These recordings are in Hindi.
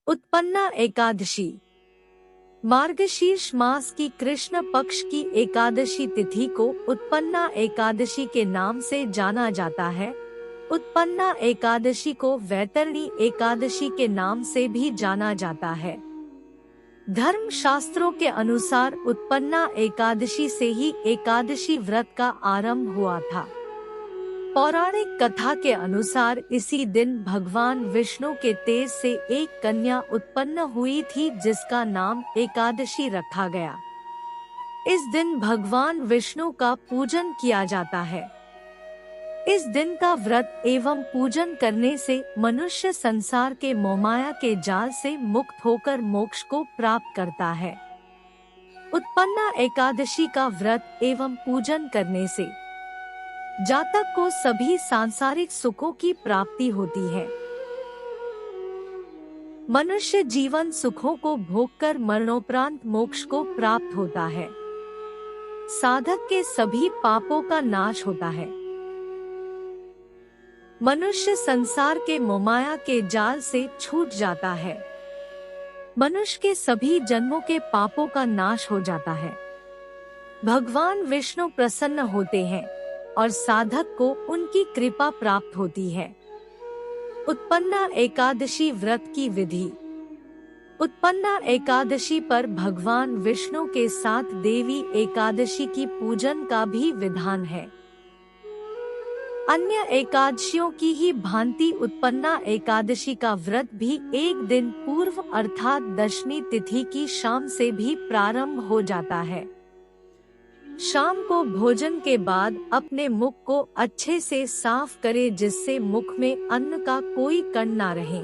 उत्पन्ना एकादशी मार्गशीर्ष मास की कृष्ण पक्ष की एकादशी तिथि को उत्पन्ना एकादशी के नाम से जाना जाता है। उत्पन्ना एकादशी को वैतरणी एकादशी के नाम से भी जाना जाता है। धर्म शास्त्रों के अनुसार उत्पन्ना एकादशी से ही एकादशी व्रत का आरंभ हुआ था। पौराणिक कथा के अनुसार इसी दिन भगवान विष्णु के तेज से एक कन्या उत्पन्न हुई थी जिसका नाम एकादशी रखा गया। इस दिन भगवान विष्णु का पूजन किया जाता है। इस दिन का व्रत एवं पूजन करने से मनुष्य संसार के मोहमाया के जाल से मुक्त होकर मोक्ष को प्राप्त करता है। उत्पन्ना एकादशी का व्रत एवं पूजन करने से जातक को सभी सांसारिक सुखों की प्राप्ति होती है। मनुष्य जीवन सुखों को भोगकर मरणोपरांत मोक्ष को प्राप्त होता है। साधक के सभी पापों का नाश होता है। मनुष्य संसार के मोहमाया के जाल से छूट जाता है। मनुष्य के सभी जन्मों के पापों का नाश हो जाता है। भगवान विष्णु प्रसन्न होते हैं और साधक को उनकी कृपा प्राप्त होती है। उत्पन्ना एकादशी व्रत की विधि। उत्पन्ना एकादशी पर भगवान विष्णु के साथ देवी एकादशी की पूजन का भी विधान है। अन्य एकादशियों की ही भांति उत्पन्ना एकादशी का व्रत भी एक दिन पूर्व अर्थात दशमी तिथि की शाम से भी प्रारंभ हो जाता है। शाम को भोजन के बाद अपने मुख को अच्छे से साफ करें जिससे मुख में अन्न का कोई कण ना रहे।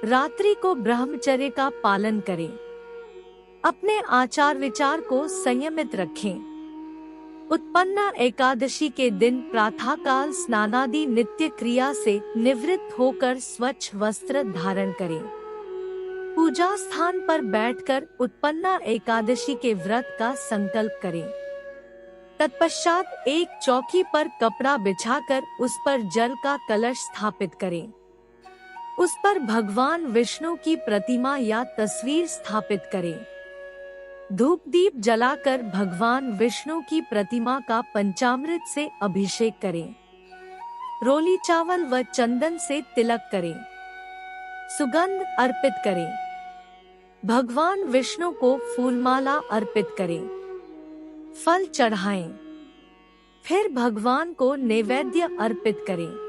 रात्रि को ब्रह्मचर्य का पालन करें। अपने आचार विचार को संयमित रखें। उत्पन्ना एकादशी के दिन प्रातःकाल स्नानादि नित्य क्रिया से निवृत्त होकर स्वच्छ वस्त्र धारण करें। पूजा स्थान पर बैठकर उत्पन्ना एकादशी के व्रत का संकल्प करें। तत्पश्चात एक चौकी पर कपड़ा बिछाकर उस पर जल का कलश स्थापित करें। उस पर भगवान विष्णु की प्रतिमा या तस्वीर स्थापित करें। धूप दीप जलाकर भगवान विष्णु की प्रतिमा का पंचामृत से अभिषेक करें। रोली चावल व चंदन से तिलक करें। सुगंध अर्पित करें। भगवान विष्णु को फूलमाला अर्पित करें। फल चढ़ाएं। फिर भगवान को नैवेद्य अर्पित करें।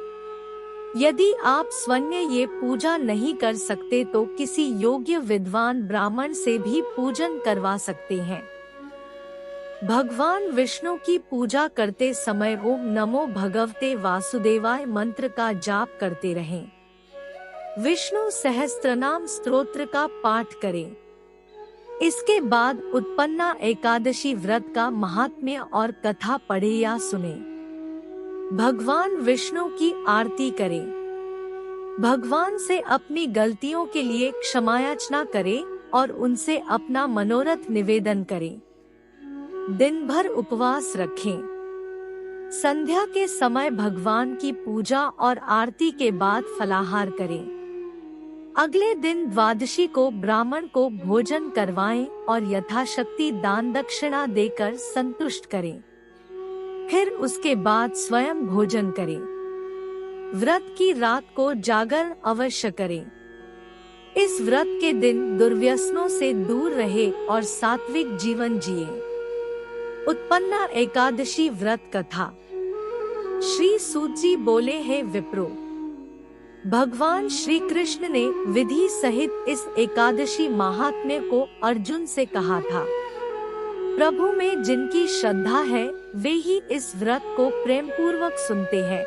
यदि आप स्वयं ये पूजा नहीं कर सकते तो किसी योग्य विद्वान ब्राह्मण से भी पूजन करवा सकते हैं। भगवान विष्णु की पूजा करते समय ओम नमो भगवते वासुदेवाय मंत्र का जाप करते रहें। विष्णु सहस्त्रनाम स्तोत्र का पाठ करें। इसके बाद उत्पन्ना एकादशी व्रत का महात्म्य और कथा पढ़े या सुने। भगवान विष्णु की आरती करें। भगवान से अपनी गलतियों के लिए क्षमायाचना करें और उनसे अपना मनोरथ निवेदन करें। दिन भर उपवास रखें। संध्या के समय भगवान की पूजा और आरती के बाद फलाहार करें। अगले दिन द्वादशी को ब्राह्मण को भोजन करवाएं और यथाशक्ति दान दक्षिणा देकर संतुष्ट करें। फिर उसके बाद स्वयं भोजन करें। व्रत की रात को जागरण अवश्य करें। इस व्रत के दिन दुर्व्यसनों से दूर रहे और सात्विक जीवन जिए। उत्पन्ना एकादशी व्रत कथा। श्री सूत जी बोले, हे विप्रो, भगवान श्री कृष्ण ने विधि सहित इस एकादशी महात्म्य को अर्जुन से कहा था। प्रभु में जिनकी श्रद्धा है वे ही इस व्रत को प्रेम पूर्वक सुनते हैं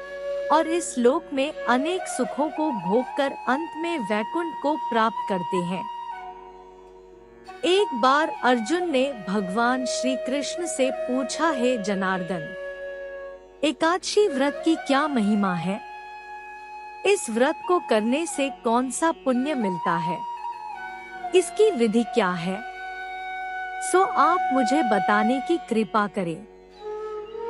और इस लोक में अनेक सुखों को भोगकर अंत में वैकुंठ को प्राप्त करते हैं। एक बार अर्जुन ने भगवान श्री कृष्ण से पूछा, हे जनार्दन, एकादशी व्रत की क्या महिमा है? इस व्रत को करने से कौन सा पुण्य मिलता है? इसकी विधि क्या है? सो आप मुझे बताने की कृपा करें।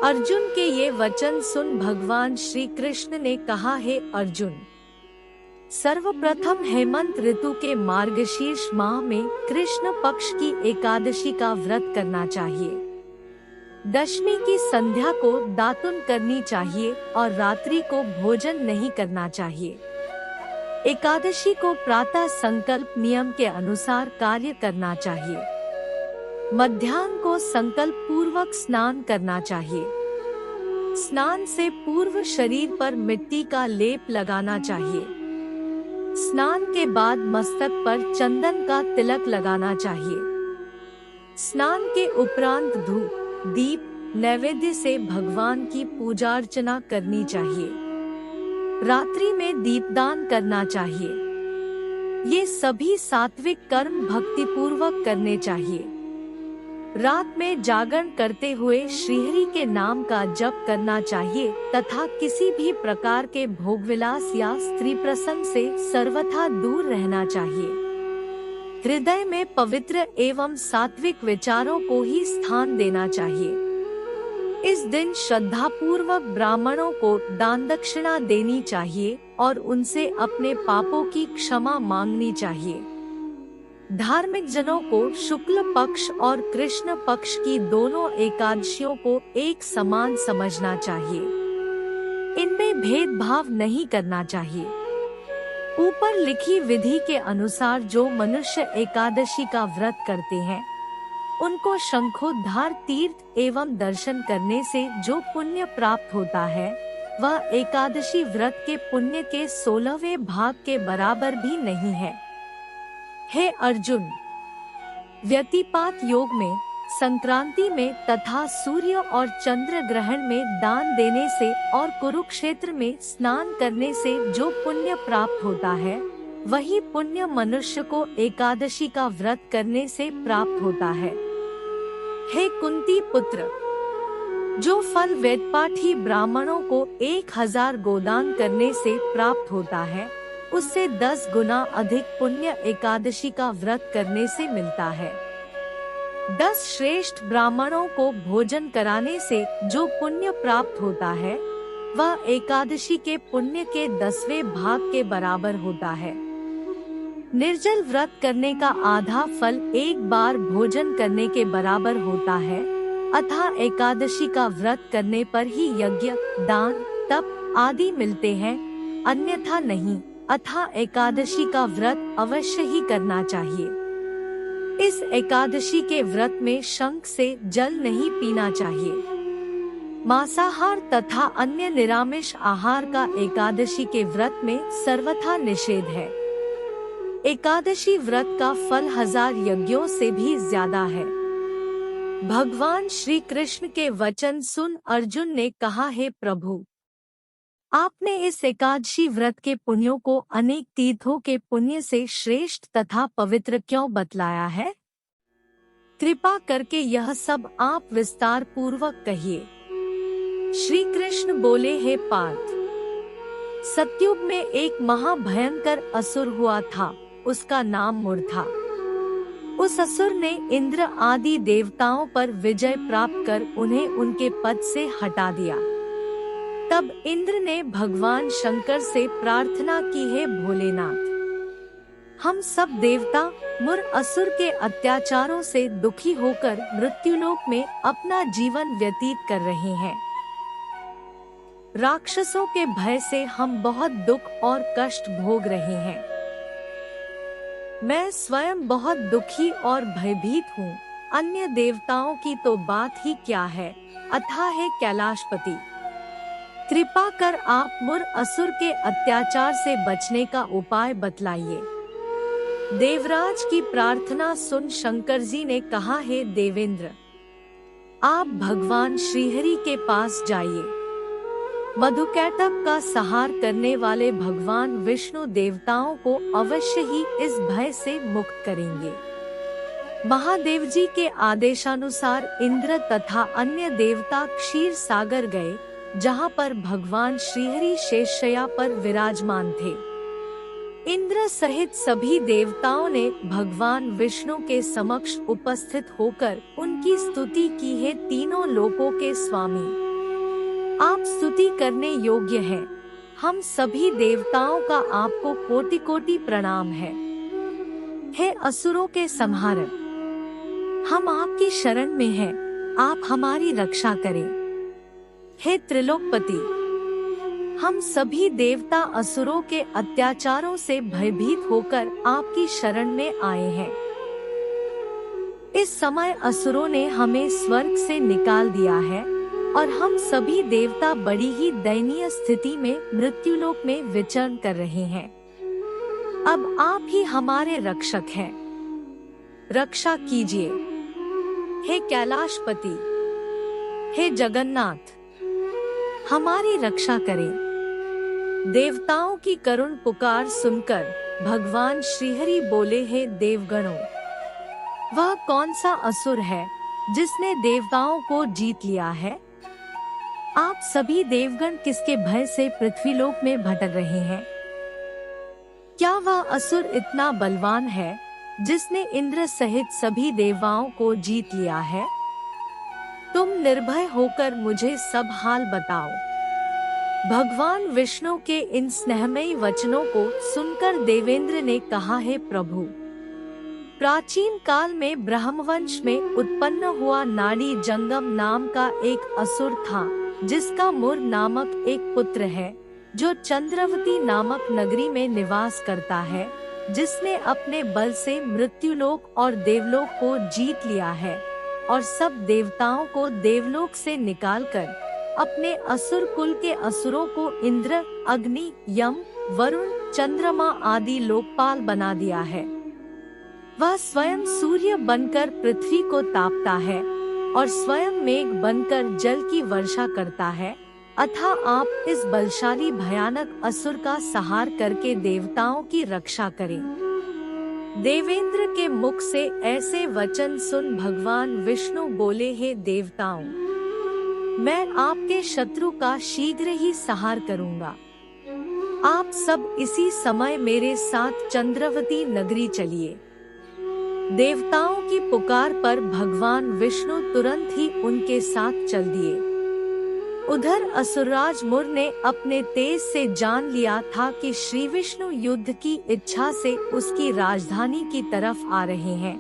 अर्जुन के ये वचन सुन भगवान श्री कृष्ण ने कहा, हे अर्जुन, सर्वप्रथम हेमंत ऋतु के मार्गशीर्ष माह में कृष्ण पक्ष की एकादशी का व्रत करना चाहिए। दशमी की संध्या को दातुन करनी चाहिए और रात्रि को भोजन नहीं करना चाहिए। एकादशी को प्रातः संकल्प नियम के अनुसार कार्य करना चाहिए। मध्याह्न को संकल्प पूर्वक स्नान करना चाहिए। स्नान से पूर्व शरीर पर मिट्टी का लेप लगाना चाहिए। स्नान के बाद मस्तक पर चंदन का तिलक लगाना चाहिए। स्नान के उपरांत धूप, दीप, नैवेद्य से भगवान की पूजा अर्चना करनी चाहिए। रात्रि में दीपदान करना चाहिए। ये सभी सात्विक कर्म भक्ति पूर्वक करने चाहिए। रात में जागरण करते हुए श्रीहरि के नाम का जप करना चाहिए तथा किसी भी प्रकार के भोगविलास या स्त्री प्रसंग से सर्वथा दूर रहना चाहिए। हृदय में पवित्र एवं सात्विक विचारों को ही स्थान देना चाहिए। इस दिन श्रद्धा पूर्वक ब्राह्मणों को दान दक्षिणा देनी चाहिए और उनसे अपने पापों की क्षमा मांगनी चाहिए। धार्मिक जनों को शुक्ल पक्ष और कृष्ण पक्ष की दोनों एकादशियों को एक समान समझना चाहिए। इनमें भेदभाव नहीं करना चाहिए। ऊपर लिखी विधि के अनुसार जो मनुष्य एकादशी का व्रत करते हैं उनको शंखोद्धार तीर्थ एवं दर्शन करने से जो पुण्य प्राप्त होता है वह एकादशी व्रत के पुण्य के 16वें भाग के बराबर भी नहीं है। हे अर्जुन, व्यतिपात योग में, संक्रांति में तथा सूर्य और चंद्र ग्रहण में दान देने से और कुरुक्षेत्र में स्नान करने से जो पुण्य प्राप्त होता है वही पुण्य मनुष्य को एकादशी का व्रत करने से प्राप्त होता है। हे कुंती पुत्र, जो फल वेदपाठी ब्राह्मणों को 1000 गोदान करने से प्राप्त होता है उससे 10 गुना अधिक पुण्य एकादशी का व्रत करने से मिलता है। 10 श्रेष्ठ ब्राह्मणों को भोजन कराने से जो पुण्य प्राप्त होता है वह एकादशी के पुण्य के 10वें भाग के बराबर होता है। निर्जल व्रत करने का आधा फल एक बार भोजन करने के बराबर होता है, अतः एकादशी का व्रत करने पर ही यज्ञ, दान, तप आदि मिलते हैं, अन्यथा नहीं। अतः एकादशी का व्रत अवश्य ही करना चाहिए। इस एकादशी के व्रत में शंख से जल नहीं पीना चाहिए। मांसाहार तथा अन्य निरामिष आहार का एकादशी के व्रत में सर्वथा निषेध है। एकादशी व्रत का फल 1000 यज्ञों से भी ज्यादा है। भगवान श्री कृष्ण के वचन सुन अर्जुन ने कहा, हे प्रभु, आपने इस एकादशी व्रत के पुण्यों को अनेक तीर्थों के पुण्य से श्रेष्ठ तथा पवित्र क्यों बतलाया है? कृपा करके यह सब आप विस्तार पूर्वक कहिए। श्री कृष्ण बोले, हे पार्थ, सतयुग में एक महाभयंकर असुर हुआ था, उसका नाम मुर था। उस असुर ने इंद्र आदि देवताओं पर विजय प्राप्त कर उन्हें उनके पद से हटा दिया। तब इंद्र ने भगवान शंकर से प्रार्थना की, हे भोलेनाथ, हम सब देवता मुर असुर के अत्याचारों से दुखी होकर मृत्युलोक में अपना जीवन व्यतीत कर रहे हैं। राक्षसों के भय से हम बहुत दुख और कष्ट भोग रहे हैं। मैं स्वयं बहुत दुखी और भयभीत हूँ। अन्य देवताओं की तो बात ही क्या है। अतः हे कैलाशपति, कृपा कर आप मुर असुर के अत्याचार से बचने का उपाय बतलाइए। देवराज की प्रार्थना सुन शंकर जी ने कहा, हे देवेंद्र, आप भगवान श्रीहरि के पास जाइए। मधुकैटभ का संहार करने वाले भगवान विष्णु देवताओं को अवश्य ही इस भय से मुक्त करेंगे। महादेव जी के आदेशानुसार इंद्र तथा अन्य देवता क्षीर सागर गए, जहाँ पर भगवान श्रीहरि शेषशय्या पर विराजमान थे। इंद्र सहित सभी देवताओं ने भगवान विष्णु के समक्ष उपस्थित होकर उनकी स्तुति की है। तीनों लोकों के स्वामी, आप स्तुति करने योग्य हैं। हम सभी देवताओं का आपको कोटि कोटि प्रणाम है। हे असुरों के संहारक, हम आपकी शरण में हैं, आप हमारी रक्षा करें। हे त्रिलोकपति, हम सभी देवता असुरों के अत्याचारों से भयभीत होकर आपकी शरण में आए हैं। इस समय असुरों ने हमें स्वर्ग से निकाल दिया है और हम सभी देवता बड़ी ही दयनीय स्थिति में मृत्युलोक में विचरण कर रहे हैं। अब आप ही हमारे रक्षक हैं, रक्षा कीजिए। हे कैलाशपति, हे जगन्नाथ, हमारी रक्षा करें। देवताओं की करुण पुकार सुनकर भगवान श्रीहरि बोले, हे देवगणों, वह कौन सा असुर है जिसने देवताओं को जीत लिया है? आप सभी देवगण किसके भय से पृथ्वीलोक में भटक रहे हैं? क्या वह असुर इतना बलवान है जिसने इंद्र सहित सभी देवताओं को जीत लिया है? तुम निर्भय होकर मुझे सब हाल बताओ। भगवान विष्णु के इन स्नेहमयी वचनों को सुनकर देवेंद्र ने कहा, हे प्रभु, प्राचीन काल में ब्रह्मवंश में उत्पन्न हुआ नाड़ी जंगम नाम का एक असुर था, जिसका मुर नामक एक पुत्र है, जो चंद्रवती नामक नगरी में निवास करता है, जिसने अपने बल से मृत्युलोक और देवलोक को जीत लिया है और सब देवताओं को देवलोक से निकालकर अपने असुर कुल के असुरों को इंद्र, अग्नि, यम, वरुण, चंद्रमा आदि लोकपाल बना दिया है। वह स्वयं सूर्य बनकर पृथ्वी को तापता है और स्वयं मेघ बनकर जल की वर्षा करता है। अतः आप इस बलशाली भयानक असुर का संहार करके देवताओं की रक्षा करें। देवेंद्र के मुख से ऐसे वचन सुन भगवान विष्णु बोले, हे देवताओं, मैं आपके शत्रु का शीघ्र ही संहार करूंगा। आप सब इसी समय मेरे साथ चंद्रवती नगरी चलिए। देवताओं की पुकार पर भगवान विष्णु तुरंत ही उनके साथ चल दिए। उधर असुरराज मुर ने अपने तेज से जान लिया था कि श्री विष्णु युद्ध की इच्छा से उसकी राजधानी की तरफ आ रहे हैं,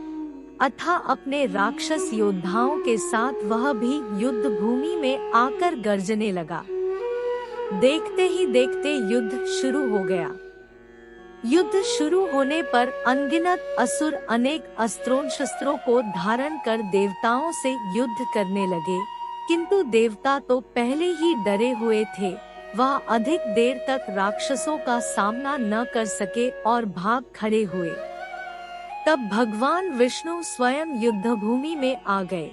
अतः अपने राक्षस योद्धाओं के साथ वह भी युद्ध भूमि में आकर गर्जने लगा। देखते ही देखते युद्ध शुरू हो गया। युद्ध शुरू होने पर अनगिनत असुर अनेक अस्त्रों शस्त्रों को धारण कर देवताओं से युद्ध करने लगे, किंतु देवता तो पहले ही डरे हुए थे। वह अधिक देर तक राक्षसों का सामना न कर सके और भाग खड़े हुए। तब भगवान विष्णु स्वयं युद्ध भूमि में आ गए।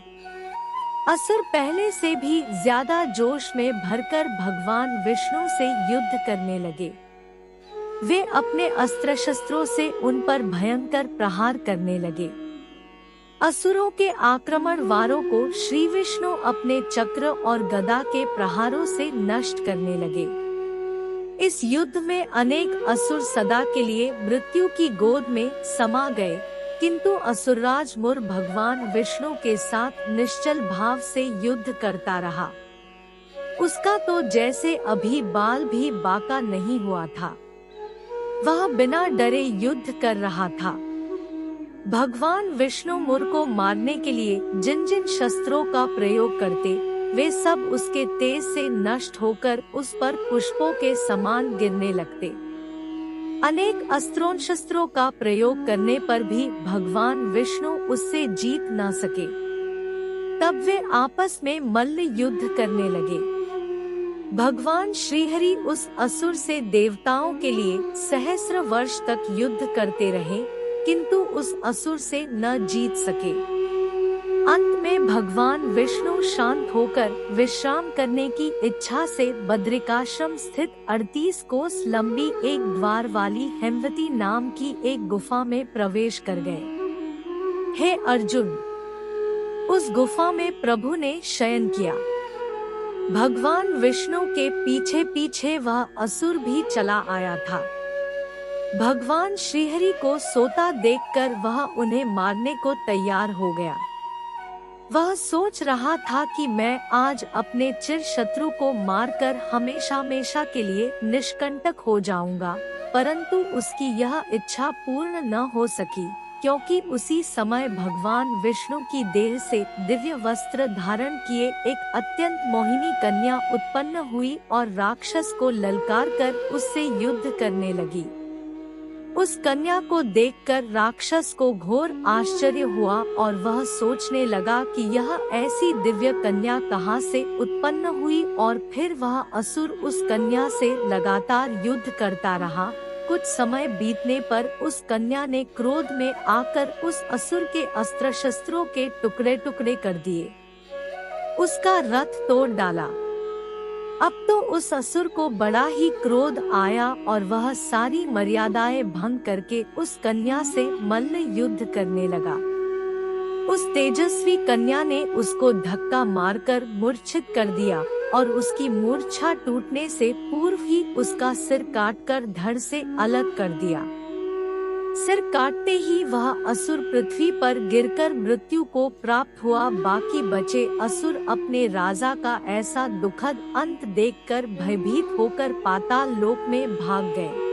असुर पहले से भी ज्यादा जोश में भरकर भगवान विष्णु से युद्ध करने लगे। वे अपने अस्त्र शस्त्रों से उन पर भयंकर प्रहार करने लगे। असुरों के आक्रमण वारों को श्री विष्णु अपने चक्र और गदा के प्रहारों से नष्ट करने लगे। इस युद्ध में अनेक असुर सदा के लिए मृत्यु की गोद में समा गए, किंतु असुरराज मुर भगवान विष्णु के साथ निश्चल भाव से युद्ध करता रहा। उसका तो जैसे अभी बाल भी बाका नहीं हुआ था। वह बिना डरे युद्ध कर रहा था। भगवान विष्णु मुर को मारने के लिए जिन जिन शस्त्रों का प्रयोग करते, वे सब उसके तेज से नष्ट होकर उस पर पुष्पों के समान गिरने लगते। अनेक अस्त्रों शस्त्रों का प्रयोग करने पर भी भगवान विष्णु उससे जीत न सके। तब वे आपस में मल्ल युद्ध करने लगे। भगवान श्रीहरि उस असुर से देवताओं के लिए सहस्र वर्ष तक युद्ध करते रहे, किंतु उस असुर से न जीत सके। अंत में भगवान विष्णु शांत होकर विश्राम करने की इच्छा से बद्रिकाश्रम स्थित 38 कोस लंबी एक द्वार वाली हेमवती नाम की एक गुफा में प्रवेश कर गए। हे अर्जुन, उस गुफा में प्रभु ने शयन किया। भगवान विष्णु के पीछे पीछे वह असुर भी चला आया था। भगवान श्रीहरि को सोता देखकर वह उन्हें मारने को तैयार हो गया। वह सोच रहा था कि मैं आज अपने चिर शत्रु को मारकर हमेशा हमेशा के लिए निष्कंटक हो जाऊंगा, परंतु उसकी यह इच्छा पूर्ण न हो सकी, क्योंकि उसी समय भगवान विष्णु की देह से दिव्य वस्त्र धारण किए एक अत्यंत मोहिनी कन्या उत्पन्न हुई और राक्षस को ललकार कर उससे युद्ध करने लगी। उस कन्या को देखकर राक्षस को घोर आश्चर्य हुआ और वह सोचने लगा कि यह ऐसी दिव्य कन्या कहाँ से उत्पन्न हुई, और फिर वह असुर उस कन्या से लगातार युद्ध करता रहा। कुछ समय बीतने पर उस कन्या ने क्रोध में आकर उस असुर के अस्त्र शस्त्रों के टुकड़े टुकड़े कर दिए, उसका रथ तोड़ डाला। अब तो उस असुर को बड़ा ही क्रोध आया और वह सारी मर्यादाएं भंग करके उस कन्या से मल्ल युद्ध करने लगा। उस तेजस्वी कन्या ने उसको धक्का मारकर मूर्छित कर दिया और उसकी मूर्छा टूटने से पूर्व ही उसका सिर काटकर धड़ से अलग कर दिया। सिर काटते ही वह असुर पृथ्वी पर गिरकर मृत्यु को प्राप्त हुआ। बाकी बचे असुर अपने राजा का ऐसा दुखद अंत देखकर भयभीत होकर पाताल लोक में भाग गए।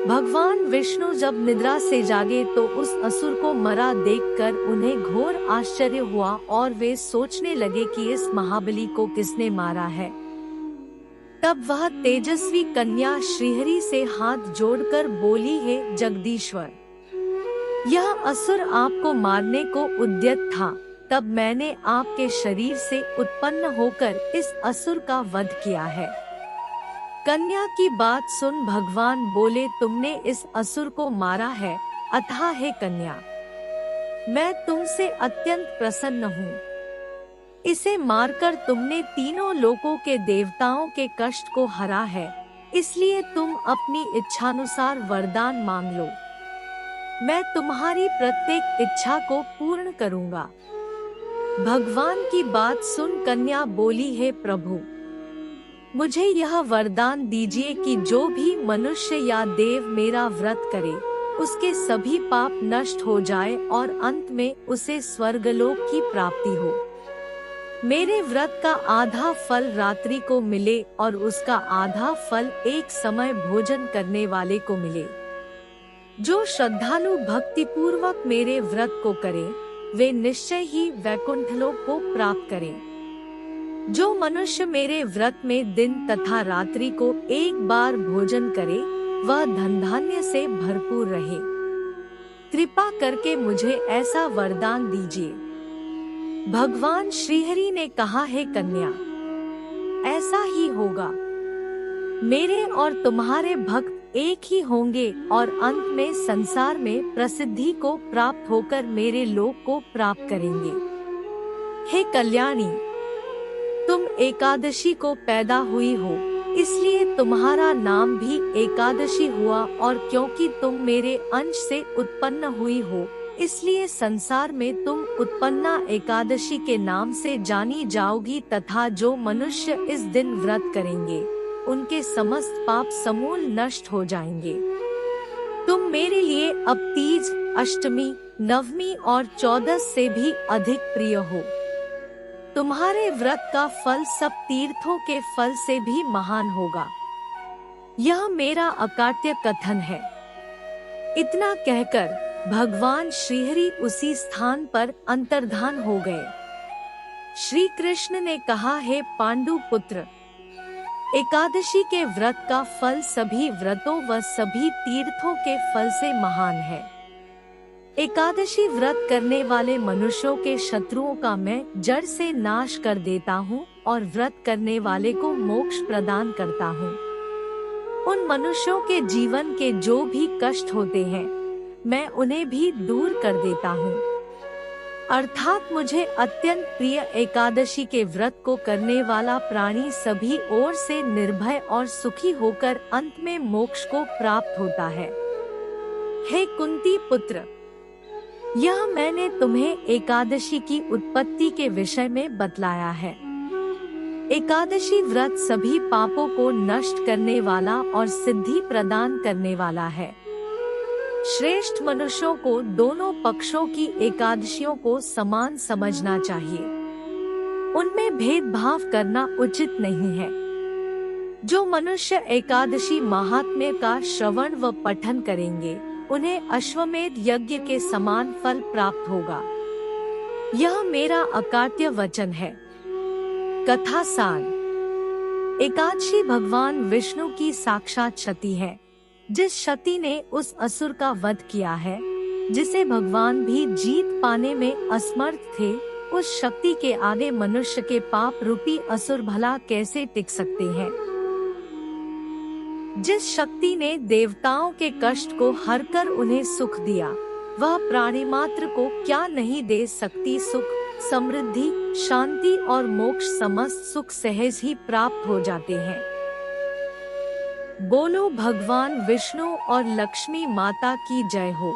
भगवान विष्णु जब निद्रा से जागे तो उस असुर को मरा देखकर उन्हें घोर आश्चर्य हुआ और वे सोचने लगे कि इस महाबली को किसने मारा है। तब वह तेजस्वी कन्या श्रीहरि से हाथ जोड़कर बोली, हे जगदीश्वर, यह असुर आपको मारने को उद्यत था, तब मैंने आपके शरीर से उत्पन्न होकर इस असुर का वध किया है। कन्या की बात सुन भगवान बोले, तुमने इस असुर को मारा है, अतः हे कन्या, मैं तुमसे अत्यंत प्रसन्न हूँ। इसे मारकर तुमने तीनों लोकों के देवताओं के कष्ट को हरा है, इसलिए तुम अपनी इच्छानुसार वरदान मांग लो, मैं तुम्हारी प्रत्येक इच्छा को पूर्ण करूँगा। भगवान की बात सुन कन्या बोली, हे प्रभु, मुझे यह वरदान दीजिए कि जो भी मनुष्य या देव मेरा व्रत करे, उसके सभी पाप नष्ट हो जाए और अंत में उसे स्वर्गलोक की प्राप्ति हो। मेरे व्रत का आधा फल रात्रि को मिले और उसका आधा फल एक समय भोजन करने वाले को मिले। जो श्रद्धालु भक्ति पूर्वक मेरे व्रत को करें, वे निश्चय ही वैकुंठलोक को प्राप्त करें। जो मनुष्य मेरे व्रत में दिन तथा रात्रि को एक बार भोजन करे, वह धन धान्य से भरपूर रहे। कृपा करके मुझे ऐसा वरदान दीजिए। भगवान श्रीहरि ने कहा, हे कन्या, ऐसा ही होगा। मेरे और तुम्हारे भक्त एक ही होंगे और अंत में संसार में प्रसिद्धि को प्राप्त होकर मेरे लोक को प्राप्त करेंगे। हे कल्याणी, तुम एकादशी को पैदा हुई हो, इसलिए तुम्हारा नाम भी एकादशी हुआ, और क्योंकि तुम मेरे अंश से उत्पन्न हुई हो, इसलिए संसार में तुम उत्पन्ना एकादशी के नाम से जानी जाओगी। तथा जो मनुष्य इस दिन व्रत करेंगे, उनके समस्त पाप समूल नष्ट हो जाएंगे। तुम मेरे लिए अब तीज, अष्टमी, नवमी और 14 से भी अधिक प्रिय हो। तुम्हारे व्रत का फल सब तीर्थों के फल से भी महान होगा। यह मेरा अकाट्य कथन है। इतना कहकर भगवान श्रीहरि उसी स्थान पर अंतर्धान हो गए। श्री कृष्ण ने कहा, हे पांडु पुत्र, एकादशी के व्रत का फल सभी व्रतों व सभी तीर्थों के फल से महान है। एकादशी व्रत करने वाले मनुष्यों के शत्रुओं का मैं जड़ से नाश कर देता हूँ और व्रत करने वाले को मोक्ष प्रदान करता हूँ। उन मनुष्यों के जीवन के जो भी कष्ट होते हैं, मैं उन्हें भी दूर कर देता हूँ। अर्थात मुझे अत्यंत प्रिय एकादशी के व्रत को करने वाला प्राणी सभी ओर से निर्भय और सुखी होकर अंत में मोक्ष को प्राप्त होता है। हे कुंती पुत्र, यह मैंने तुम्हें एकादशी की उत्पत्ति के विषय में बतलाया है। एकादशी व्रत सभी पापों को नष्ट करने वाला और सिद्धि प्रदान करने वाला है। श्रेष्ठ मनुष्यों को दोनों पक्षों की एकादशियों को समान समझना चाहिए। उनमें भेदभाव करना उचित नहीं है। जो मनुष्य एकादशी महात्म्य का श्रवण व पठन करेंगे, उन्हें अश्वमेध यज्ञ के समान फल प्राप्त होगा। यह मेरा अकाट्य वचन है। कथा सार। एकादशी भगवान विष्णु की साक्षात शक्ति है। जिस शक्ति ने उस असुर का वध किया है, जिसे भगवान भी जीत पाने में असमर्थ थे, उस शक्ति के आगे मनुष्य के पाप रूपी असुर भला कैसे टिक सकते हैं। जिस शक्ति ने देवताओं के कष्ट को हरकर उन्हें सुख दिया, वह प्राणी मात्र को क्या नहीं दे सकती। सुख, समृद्धि, शांति और मोक्ष समस्त सुख सहज ही प्राप्त हो जाते हैं। बोलो भगवान विष्णु और लक्ष्मी माता की जय हो।